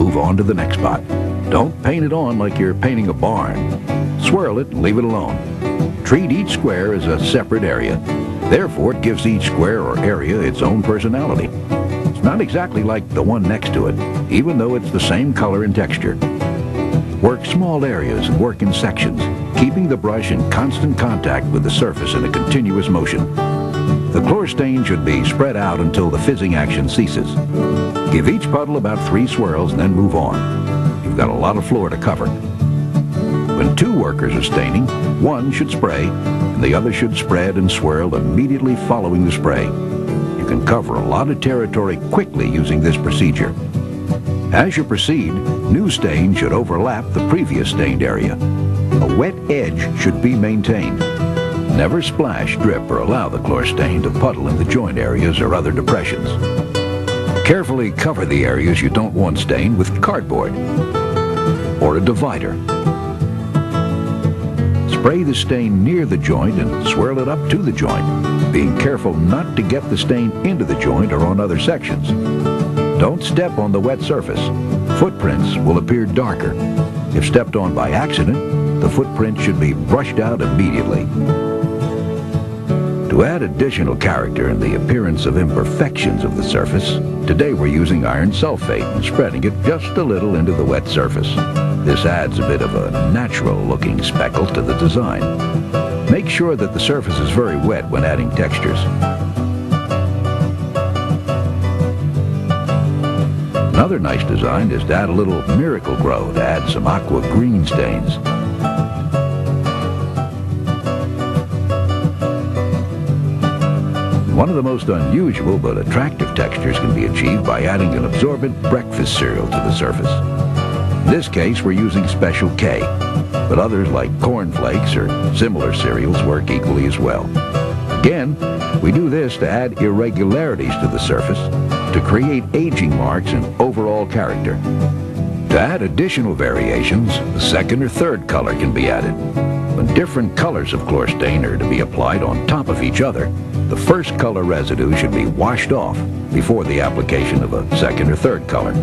move on to the next spot. Don't paint it on like you're painting a barn. Swirl it and leave it alone. Treat each square as a separate area. Therefore, it gives each square or area its own personality. It's not exactly like the one next to it, even though it's the same color and texture. Work small areas and work in sections, keeping the brush in constant contact with the surface in a continuous motion. The Chlor-Stain should be spread out until the fizzing action ceases. Give each puddle about 3 swirls and then move on. You've got a lot of floor to cover. When 2 workers are staining, one should spray and the other should spread and swirl immediately following the spray. You can cover a lot of territory quickly using this procedure. As you proceed, new stain should overlap the previous stained area. A wet edge should be maintained. Never splash, drip, or allow the Chlor-Stain to puddle in the joint areas or other depressions. Carefully cover the areas you don't want stained with cardboard or a divider. Spray the stain near the joint and swirl it up to the joint, being careful not to get the stain into the joint or on other sections. Don't step on the wet surface. Footprints will appear darker. If stepped on by accident, the footprint should be brushed out immediately. To add additional character and the appearance of imperfections of the surface, today we're using iron sulfate and spreading it just a little into the wet surface. This adds a bit of a natural-looking speckle to the design. Make sure that the surface is very wet when adding textures. Another nice design is to add a little Miracle Grow to add some aqua green stains. One of the most unusual but attractive textures can be achieved by adding an absorbent breakfast cereal to the surface. In this case, we're using Special K, but others like corn flakes or similar cereals work equally as well. Again, we do this to add irregularities to the surface, to create aging marks and overall character. To add additional variations, a second or third color can be added. When different colors of Chlor-Stain are to be applied on top of each other, the first color residue should be washed off before the application of a second or third color.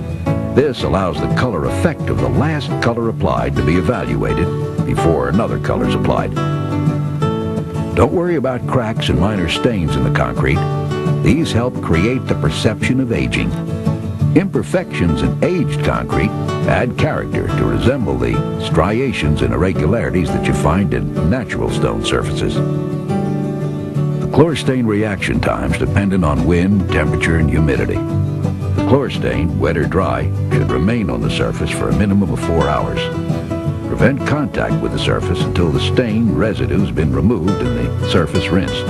This allows the color effect of the last color applied to be evaluated before another color is applied. Don't worry about cracks and minor stains in the concrete. These help create the perception of aging. Imperfections in aged concrete add character to resemble the striations and irregularities that you find in natural stone surfaces. The Chlor-Stain reaction time is dependent on wind, temperature, and humidity. The Chlor-Stain, wet or dry, should remain on the surface for a minimum of 4 hours. Prevent contact with the surface until the stain residue has been removed and the surface rinsed.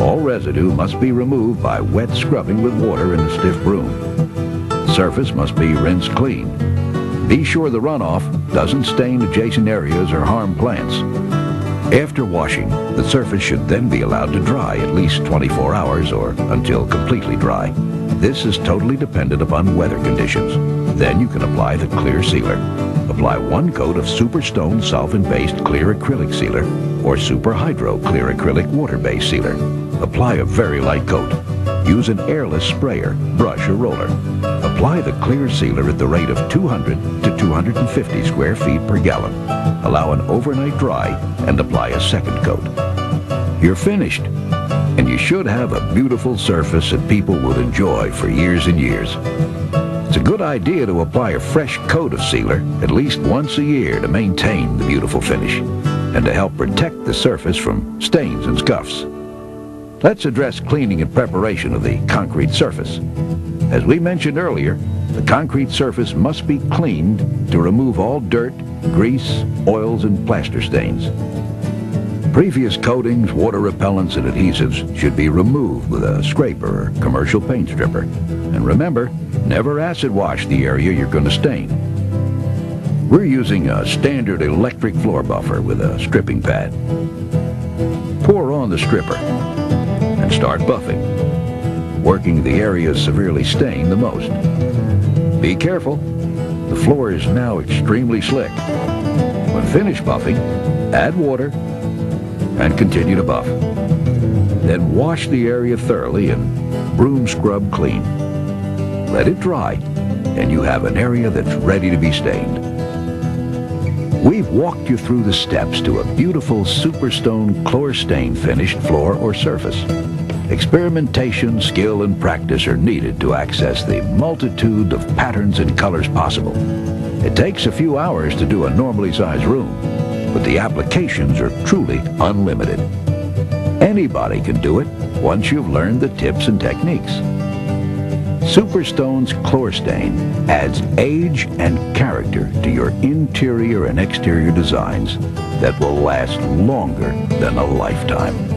All residue must be removed by wet scrubbing with water and a stiff broom. The surface must be rinsed clean. Be sure the runoff doesn't stain adjacent areas or harm plants. After washing, the surface should then be allowed to dry at least 24 hours or until completely dry. This is totally dependent upon weather conditions. Then you can apply the clear sealer. Apply 1 coat of Superstone solvent-based clear acrylic sealer or Super Hydro clear acrylic water-based sealer. Apply a very light coat. Use an airless sprayer, brush, or roller. Apply the clear sealer at the rate of 200 to 250 square feet per gallon. Allow an overnight dry and apply a second coat. You're finished, and you should have a beautiful surface that people will enjoy for years and years. It's a good idea to apply a fresh coat of sealer at least once a year to maintain the beautiful finish and to help protect the surface from stains and scuffs. Let's address cleaning and preparation of the concrete surface. As we mentioned earlier, the concrete surface must be cleaned to remove all dirt, grease, oils, and plaster stains. Previous coatings, water repellents, and adhesives should be removed with a scraper or commercial paint stripper. And remember, never acid wash the area you're going to stain. We're using a standard electric floor buffer with a stripping pad. Pour on the stripper and start buffing, working the areas severely stained the most. Be careful, the floor is now extremely slick. When finished buffing, add water and continue to buff. Then wash the area thoroughly and broom scrub clean. Let it dry and you have an area that's ready to be stained. We've walked you through the steps to a beautiful Superstone Chlor-Stain finished floor or surface. Experimentation, skill, and practice are needed to access the multitude of patterns and colors possible. It takes a few hours to do a normally sized room, but the applications are truly unlimited. Anybody can do it once you've learned the tips and techniques. Superstone's Chlor-Stain adds age and character to your interior and exterior designs that will last longer than a lifetime.